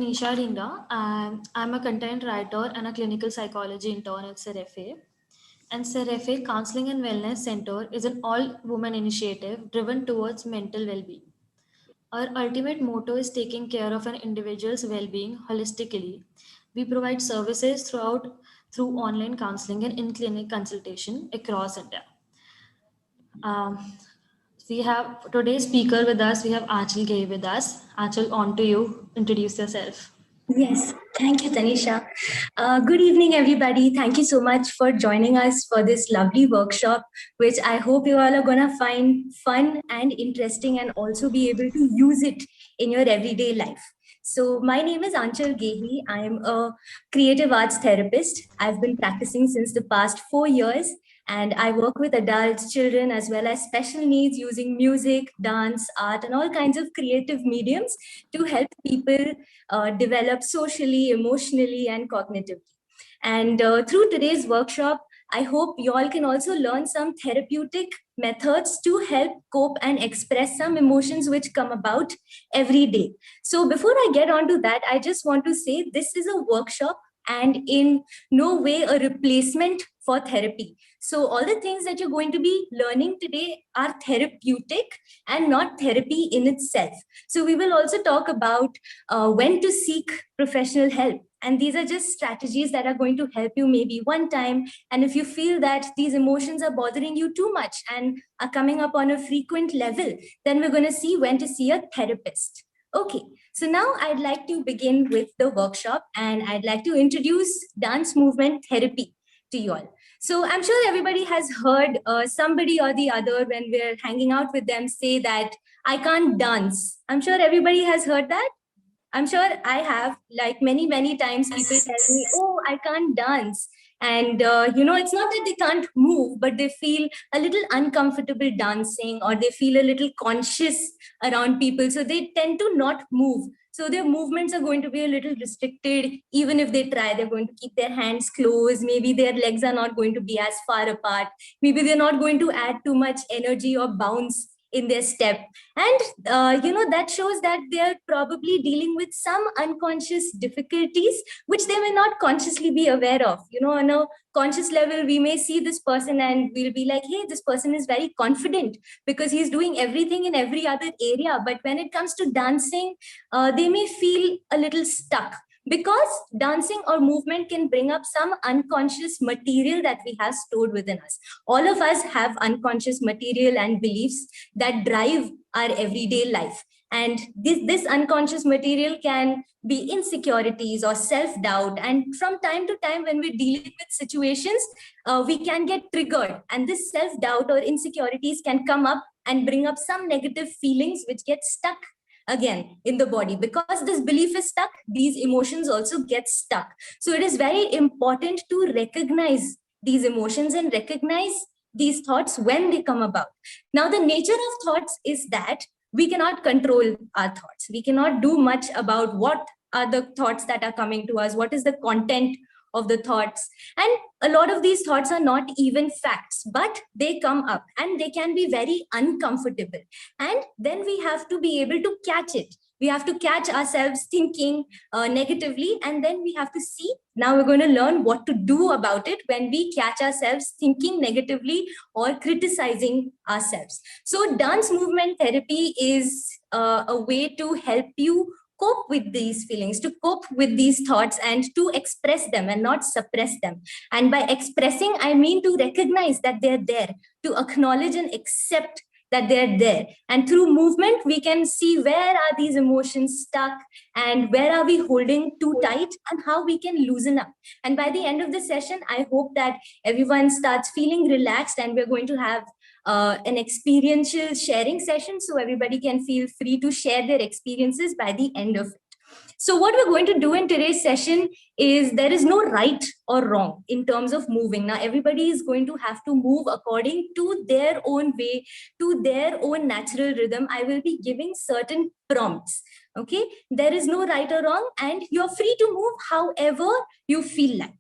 Nisha Dhingra. I'm a content writer and a clinical psychology intern at CEREFE. And CEREFE Counseling and Wellness Center is an all-woman initiative driven towards mental well-being. Our ultimate motto is taking care of an individual's well-being holistically. We provide services through online counseling and in-clinic consultation across India. Um, we have today's speaker with us. We have Achal Gay with us. Achal, on to you. Introduce yourself. Yes, thank you, Tanisha. Good evening, everybody. Thank you so much for joining us for this lovely workshop, which I hope you all are going to find fun and interesting and also be able to use it in your everyday life. So, my name is Anchal Gehi. I am a creative arts therapist. I've been practicing since the past 4 years, and I work with adults, children, as well as special needs using music, dance, art, and all kinds of creative mediums to help people develop socially, emotionally, and cognitively. And through today's workshop, I hope you all can also learn some therapeutic methods to help cope and express some emotions which come about every day. So, before I get on to that, I just want to say this is a workshop and in no way a replacement for therapy. So, all the things that you're going to be learning today are therapeutic and not therapy in itself. So, we will also talk about when to seek professional help. And these are just strategies that are going to help you maybe one time. And if you feel that these emotions are bothering you too much and are coming up on a frequent level, then we're going to see when to see a therapist. Okay, so now I'd like to begin with the workshop and I'd like to introduce dance movement therapy to you all. So I'm sure everybody has heard somebody or the other when we're hanging out with them say that I can't dance. I'm sure everybody has heard that. I'm sure I have, like many times, people tell me, oh, I can't dance. And, it's not that they can't move, but they feel a little uncomfortable dancing or they feel a little conscious around people. So they tend to not move. So their movements are going to be a little restricted. Even if they try, they're going to keep their hands closed. Maybe their legs are not going to be as far apart. Maybe they're not going to add too much energy or bounce in their step, and that shows that they're probably dealing with some unconscious difficulties which they may not consciously be aware of. On a conscious level, we may see this person and we'll be like, hey, this person is very confident because he's doing everything in every other area, but when it comes to dancing, they may feel a little stuck, because dancing or movement can bring up some unconscious material that we have stored within us. All of us have unconscious material and beliefs that drive our everyday life. And this unconscious material can be insecurities or self-doubt. And from time to time, when we're dealing with situations, we can get triggered. And this self-doubt or insecurities can come up and bring up some negative feelings which get stuck again in the body. Because this belief is stuck, these emotions also get stuck. So it is very important to recognize these emotions and recognize these thoughts when they come about. Now, the nature of thoughts is that we cannot control our thoughts. We cannot do much about what are the thoughts that are coming to us, what is the content of the thoughts. And a lot of these thoughts are not even facts, but they come up and they can be very uncomfortable. And then we have to be able to catch it. We have to catch ourselves thinking negatively, and then we have to see. Now we're going to learn what to do about it when we catch ourselves thinking negatively or criticizing ourselves. So dance movement therapy is a way to help you cope with these feelings, to cope with these thoughts, and to express them and not suppress them. And by expressing, I mean to recognize that they're there, to acknowledge and accept that they're there. And through movement, we can see where are these emotions stuck and where are we holding too tight and how we can loosen up. And by the end of the session, I hope that everyone starts feeling relaxed, and we're going to have an experiential sharing session so everybody can feel free to share their experiences by the end of it. So what we're going to do in today's session is, there is no right or wrong in terms of moving. Now, everybody is going to have to move according to their own way, to their own natural rhythm. I will be giving certain prompts. Okay, there is no right or wrong, and you're free to move however you feel like.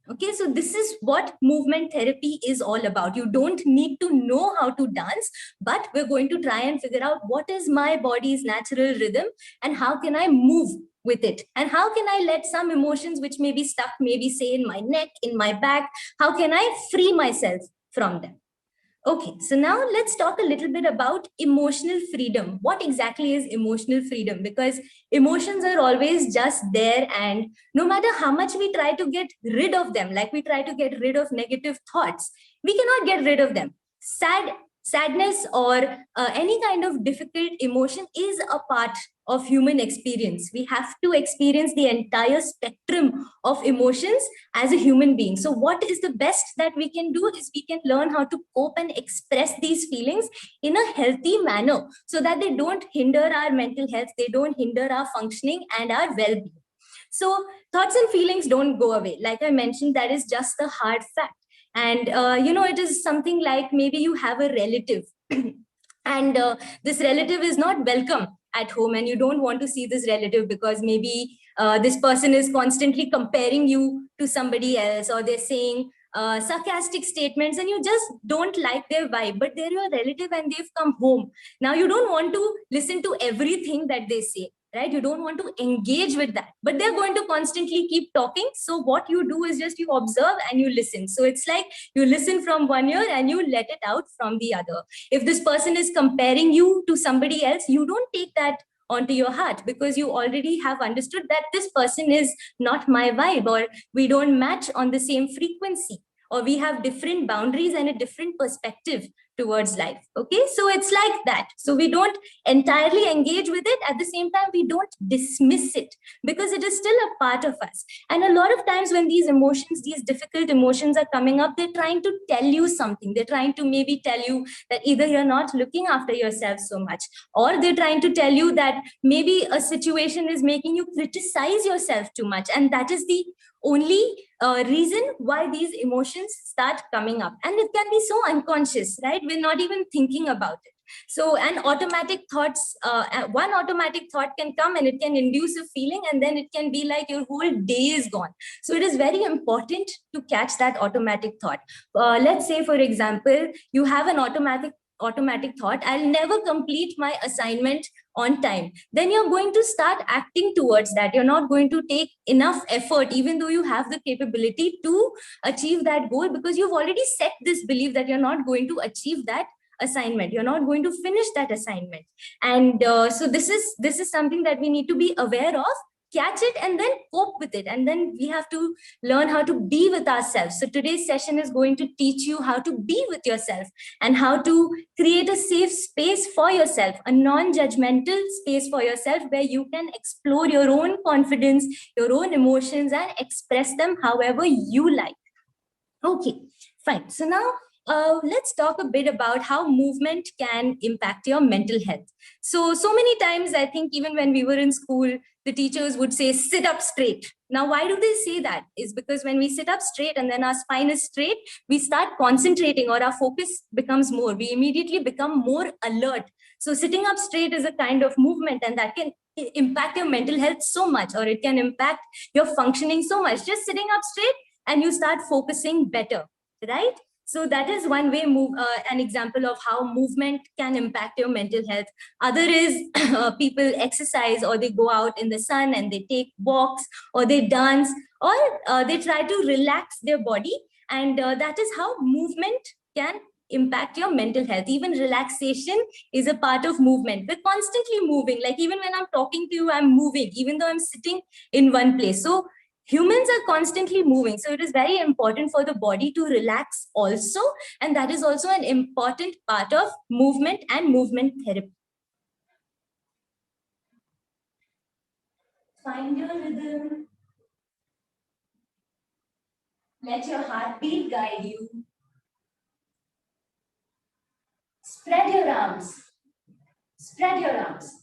Okay, so this is what movement therapy is all about. You don't need to know how to dance, but we're going to try and figure out what is my body's natural rhythm and how can I move with it? And how can I let some emotions which may be stuck, maybe say in my neck, in my back, how can I free myself from them? Okay, so now let's talk a little bit about emotional freedom. What exactly is emotional freedom? Because emotions are always just there, and no matter how much we try to get rid of them, like we try to get rid of negative thoughts, we cannot get rid of them. Sadness or any kind of difficult emotion is a part of human experience. We have to experience the entire spectrum of emotions as a human being. So what is the best that we can do is we can learn how to cope and express these feelings in a healthy manner so that they don't hinder our mental health, they don't hinder our functioning and our well-being. So thoughts and feelings don't go away. Like I mentioned, that is just the hard fact. And it is something like maybe you have a relative and this relative is not welcome at home, and you don't want to see this relative because maybe this person is constantly comparing you to somebody else, or they're saying sarcastic statements, and you just don't like their vibe, but they're your relative and they've come home. Now you don't want to listen to everything that they say, right? You don't want to engage with that, but they're going to constantly keep talking. So what you do is just you observe and you listen. So it's like you listen from one ear and you let it out from the other. If this person is comparing you to somebody else, you don't take that onto your heart, because you already have understood that this person is not my vibe, or we don't match on the same frequency, or we have different boundaries and a different perspective towards life. Okay, so it's like that. So we don't entirely engage with it. At the same time, we don't dismiss it, because it is still a part of us. And a lot of times when these emotions, these difficult emotions are coming up, they're trying to tell you something. They're trying to maybe tell you that either you're not looking after yourself so much, or they're trying to tell you that maybe a situation is making you criticize yourself too much, and that is the only reason why these emotions start coming up. And it can be so unconscious, right? We're not even thinking about it. So, and automatic thoughts, one automatic thought can come and it can induce a feeling, and then it can be like your whole day is gone. So it is very important to catch that automatic thought. Let's say, for example, you have an automatic thought, I'll never complete my assignment on time. Then you're going to start acting towards that. You're not going to take enough effort, even though you have the capability to achieve that goal, because you've already set this belief that you're not going to achieve that assignment, you're not going to finish that assignment. And so this is something that we need to be aware of, catch it, and then cope with it. And then we have to learn how to be with ourselves. So today's session is going to teach you how to be with yourself, and how to create a safe space for yourself, a non-judgmental space for yourself, where you can explore your own confidence, your own emotions, and express them however you like. Okay, fine. So now let's talk a bit about how movement can impact your mental health. So many times, I think even when we were in school, the teachers would say, sit up straight. Now, why do they say that? Is because when we sit up straight and then our spine is straight, we start concentrating, or our focus becomes more. We immediately become more alert. So sitting up straight is a kind of movement, and that can impact your mental health so much, or it can impact your functioning so much. Just sitting up straight, and you start focusing better, right? So that is one way, an example of how movement can impact your mental health. Other is people exercise, or they go out in the sun and they take walks, or they dance, or they try to relax their body. And that is how movement can impact your mental health. Even relaxation is a part of movement. We're constantly moving. Like even when I'm talking to you, I'm moving, even though I'm sitting in one place. So humans are constantly moving. So it is very important for the body to relax also. And that is also an important part of movement and movement therapy. Find your rhythm. Let your heartbeat guide you. Spread your arms. Spread your arms.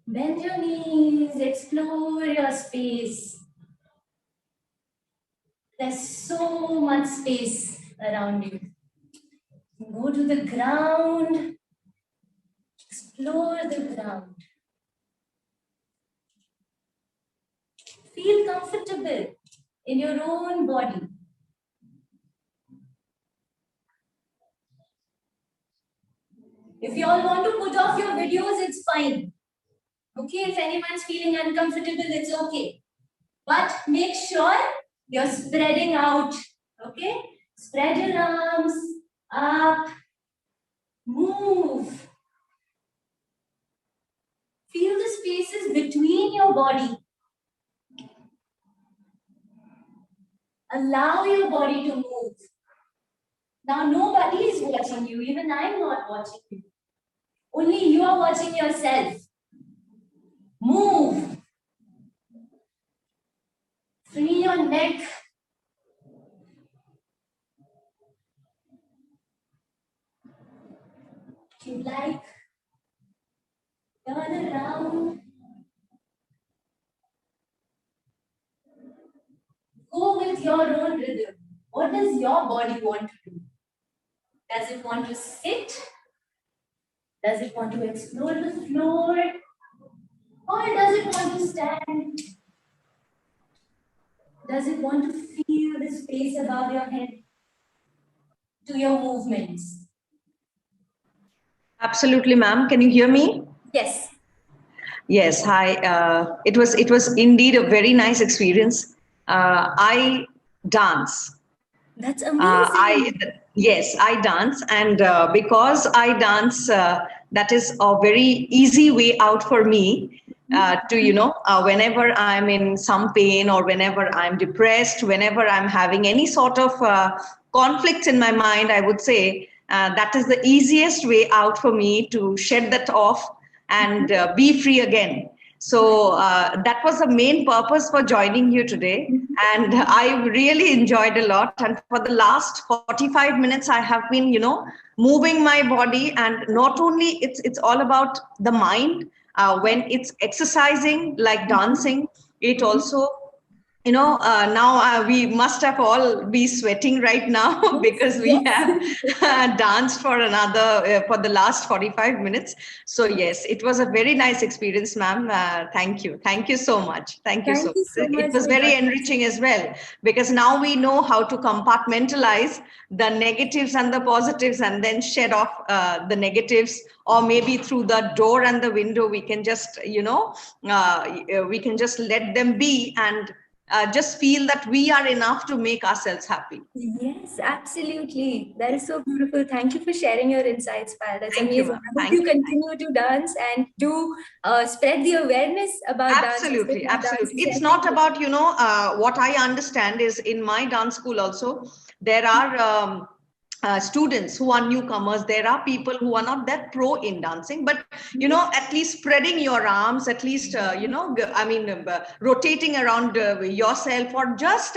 Bend your knees. Explore your space. There's so much space around you. Go to the ground. Explore the ground. Feel comfortable in your own body. If you all want to put off your videos, it's fine. Okay, if anyone's feeling uncomfortable, it's okay. But make sure you're spreading out. Okay? Spread your arms up. Move. Feel the spaces between your body. Allow your body to move. Now, nobody is watching you. Even I'm not watching you. Only you are watching yourself. Move. Free your neck. If you like, turn around. Go with your own rhythm. What does your body want to do? Does it want to sit? Does it want to explore the floor? Or does it want to stand? Does it want to feel the space above your head? To your movements. Absolutely, ma'am. Can you hear me? Yes. Yes. Hi. It was indeed a very nice experience. I dance. That's amazing. Yes, I dance, and because I dance, that is a very easy way out for me to whenever I'm in some pain or whenever I'm depressed, whenever I'm having any sort of conflict in my mind, I would say that is the easiest way out for me to shed that off and be free again. So that was the main purpose for joining you today. And I really enjoyed a lot. And for the last 45 minutes, I have been, moving my body. And not only it's all about the mind. When it's exercising, like dancing, it also now we must have all be sweating right now because we have danced for for the last 45 minutes. So yes, it was a very nice experience, ma'am. Thank you so much. Thank you so much. It was very enriching as well, because now we know how to compartmentalize the negatives and the positives and then shed off the negatives, or maybe through the door and the window we can just we can just let them be and just feel that we are enough to make ourselves happy. Yes, absolutely. That is so beautiful. Thank you for sharing your insights, Payal. That's amazing. I hope Thank you continue to dance and do spread the awareness about absolutely, dance. Absolutely. It's not about, what I understand is in my dance school also, there are students who are newcomers. There are people who are not that pro in dancing, but at least spreading your arms, at least rotating around yourself, or just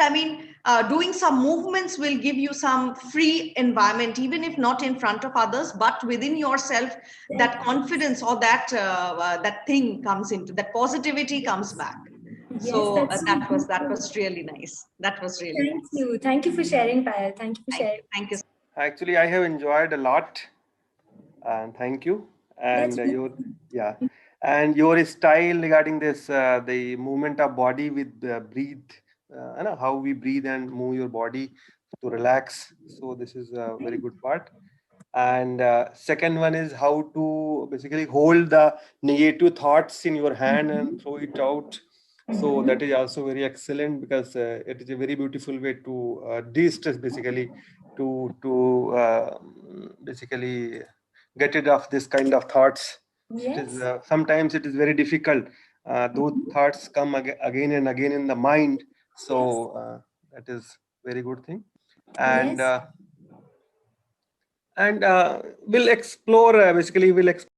doing some movements will give you some free environment, even if not in front of others, but within yourself. That confidence or that thing comes into, that positivity comes back. Yes, so that was really nice. That was really nice. Thank you for sharing, Payal. Thank you for sharing. Thank you. Actually, I have enjoyed a lot, and thank you. And your style regarding this, the movement of body with breathe, how we breathe and move your body to relax. So this is a very good part. And second one is how to basically hold the negative thoughts in your hand and throw it out. So that is also very excellent, because it is a very beautiful way to de-stress, basically, to basically get rid of this kind of thoughts. Yes. It is sometimes it is very difficult. Those thoughts come again and again in the mind. So that is very good thing. And we'll explore, basically we'll explore